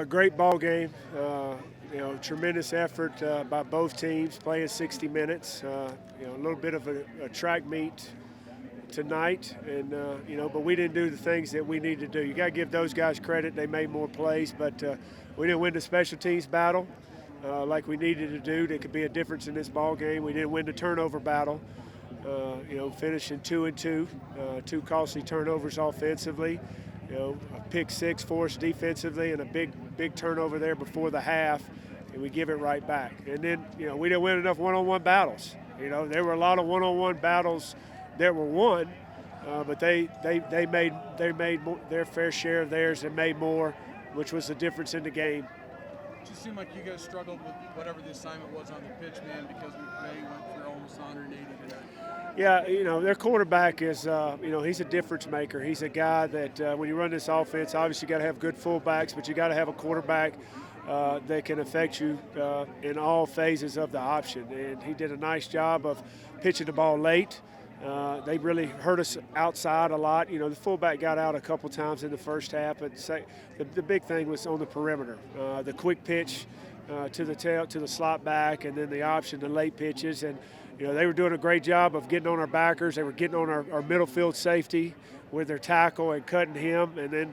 Great ball game. Tremendous effort by both teams, playing 60 minutes. A little bit of a track meet tonight, and but we didn't do the things that we need to do. You got to give those guys credit; they made more plays, but we didn't win the special teams battle like we needed to do. That could be a difference in this ball game. We didn't win the turnover battle. Finishing 2-2, two costly turnovers offensively. A pick six for us defensively, and a big turnover there before the half, and we give it right back. And then we didn't win enough one-on-one battles. There were a lot of one-on-one battles that were won, but they made their fair share of theirs and made more, which was the difference in the game. It just seemed like you guys struggled with whatever the assignment was on the pitch, man, because McVay went for almost 180 tonight. Yeah, their quarterback is, he's a difference maker. He's a guy that when you run this offense, obviously you got to have good fullbacks, but you got to have a quarterback that can affect you in all phases of the option. And he did a nice job of pitching the ball late. They really hurt us outside a lot. The fullback got out a couple times in the first half, but the big thing was on the perimeter. The quick pitch to the slot back, and then the option, the late pitches. And they were doing a great job of getting on our backers. They were getting on our middle field safety with their tackle and cutting him, and then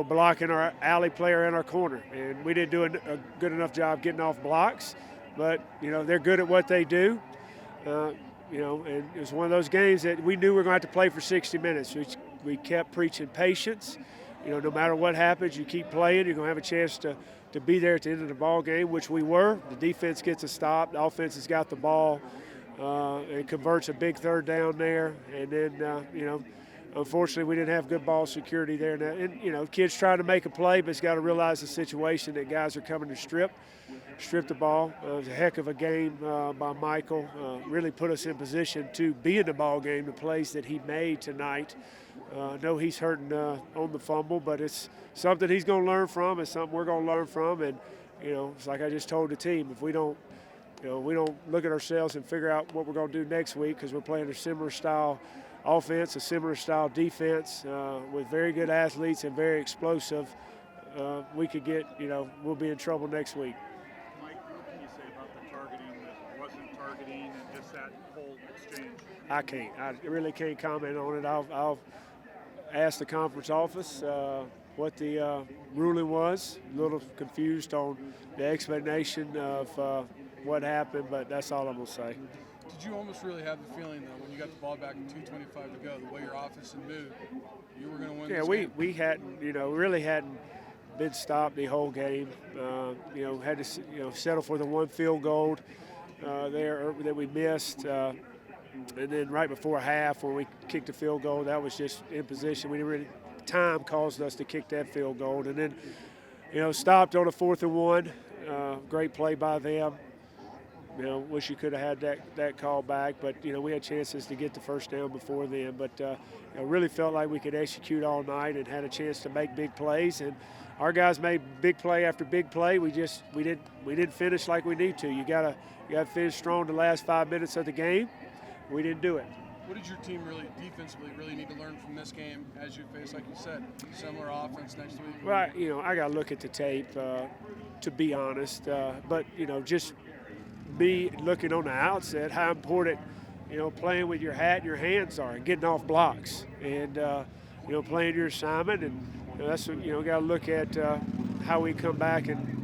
blocking our alley player in our corner. And we didn't do a good enough job getting off blocks, but they're good at what they do. And it was one of those games that we knew we were going to have to play for 60 minutes. We kept preaching patience. No matter what happens, you keep playing. You're going to have a chance to be there at the end of the ball game, which we were. The defense gets a stop. The offense has got the ball and converts a big third down there. And then, unfortunately, we didn't have good ball security there. And kids trying to make a play, but it's got to realize the situation that guys are coming to strip the ball. It was a heck of a game by Michael. Really put us in position to be in the ball game, the plays that he made tonight. I know he's hurting on the fumble, but it's something he's going to learn from. It's something we're going to learn from. And, it's like I just told the team, if we don't look at ourselves and figure out what we're going to do next week, because we're playing a similar style offense, a similar style defense with very good athletes and very explosive, we could get, we'll be in trouble next week. Mike, what can you say about the targeting that wasn't targeting and just that whole exchange? I can't. I really can't comment on it. I'll ask the conference office what the ruling was. A little confused on the explanation of what happened, but that's all I'm going to say. Did you almost really have the feeling, though, when you got the ball back in 2:25 to go, the way your offense had moved, you were going to win this game? we hadn't, really hadn't been stopped the whole game. Had to, settle for the one field goal there that we missed. And then right before half, when we kicked the field goal, that was just in position. We didn't really, time caused us to kick that field goal. And then, stopped on a 4th and 1. Great play by them. Wish you could have had that call back, but we had chances to get the first down before then. But really felt like we could execute all night and had a chance to make big plays. And our guys made big play after big play. We didn't finish like we need to. You gotta finish strong the last 5 minutes of the game. We didn't do it. What did your team defensively need to learn from this game as you face, like you said, similar offense next week? Well, I got to look at the tape to be honest. But just be looking on the outset how important playing with your hat and your hands are and getting off blocks and playing your assignment, and that's what got to look at how we come back and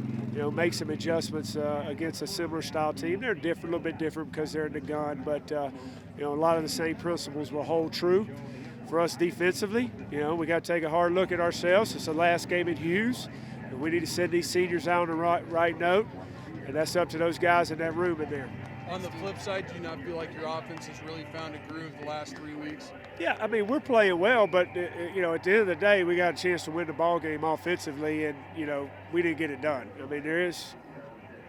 make some adjustments against a similar style team. They're different, a little bit different because they're in the gun, but a lot of the same principles will hold true for us defensively. We got to take a hard look at ourselves. It's the last game at Hughes, and we need to send these seniors out on the right note. And that's up to those guys in that room in there. On the flip side, do you not feel like your offense has really found a groove the last 3 weeks? Yeah, we're playing well, but, at the end of the day, we got a chance to win the ball game offensively, and, we didn't get it done.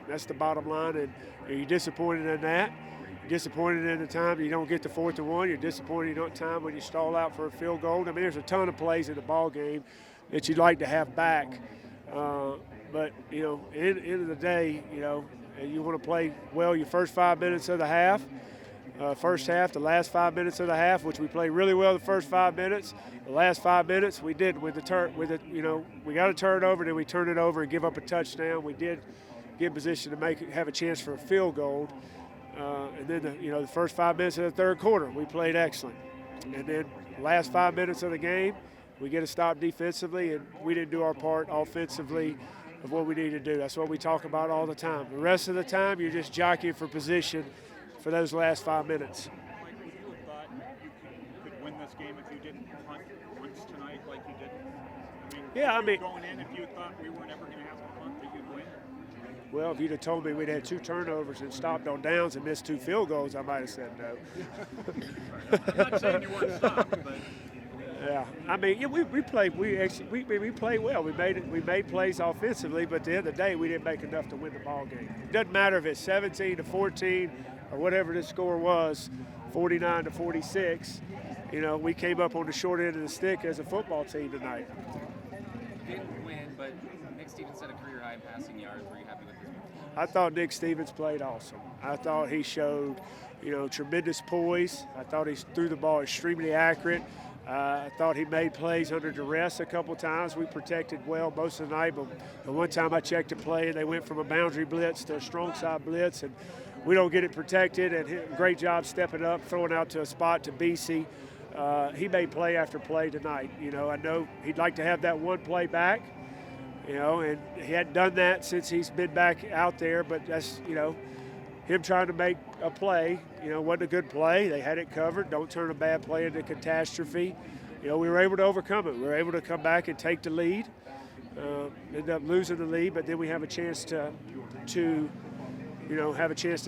That's the bottom line, and you're disappointed in that. You're disappointed in the time you don't get the 4th and 1. You're disappointed in the time when you stall out for a field goal. There's a ton of plays in the ball game that you'd like to have back. But, at the end of the day, you want to play well your first 5 minutes of the half first half, the last 5 minutes of the half, which we played really well the first 5 minutes. The last 5 minutes, we did we got a turnover, then we turned it over and give up a touchdown. We did get in position to have a chance for a field goal. And then the first 5 minutes of the third quarter, we played excellent. And then the last 5 minutes of the game, we get a stop defensively, and we didn't do our part offensively of what we need to do. That's what we talk about all the time. The rest of the time, you're just jockeying for position for those last 5 minutes. Mike, would you have thought you could win this game if you didn't punt once tonight like you did? Yeah, I mean, going in, if you thought we weren't ever going to have to punt, that you'd win. Well, if you'd have told me we'd had 2 turnovers and stopped on downs and missed 2 field goals, I might have said no. I'm not saying you weren't stopped, but yeah, I mean, yeah, we played well. We made plays offensively, but at the end of the day, we didn't make enough to win the ball game. It doesn't matter if it's 17-14 or whatever the score was, 49-46. We came up on the short end of the stick as a football team tonight. Didn't win, but Nick Stevens set a career high in passing yards. Were you happy with this one? I thought Nick Stevens played awesome. I thought he showed, tremendous poise. I thought he threw the ball extremely accurate. I thought he made plays under duress a couple times. We protected well most of the night, but the one time I checked a play, and they went from a boundary blitz to a strong side blitz, and we don't get it protected. And great job stepping up, throwing out to a spot to BC. He made play after play tonight. I know he'd like to have that one play back, and he hadn't done that since he's been back out there, but that's, him trying to make a play, wasn't a good play. They had it covered. Don't turn a bad play into catastrophe. We were able to overcome it. We were able to come back and take the lead. Ended up losing the lead, but then we have a chance to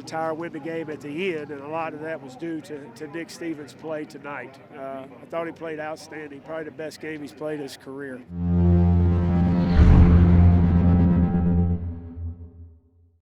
tie or win the game at the end, and a lot of that was due to Nick Stevens' play tonight. I thought he played outstanding, probably the best game he's played his career.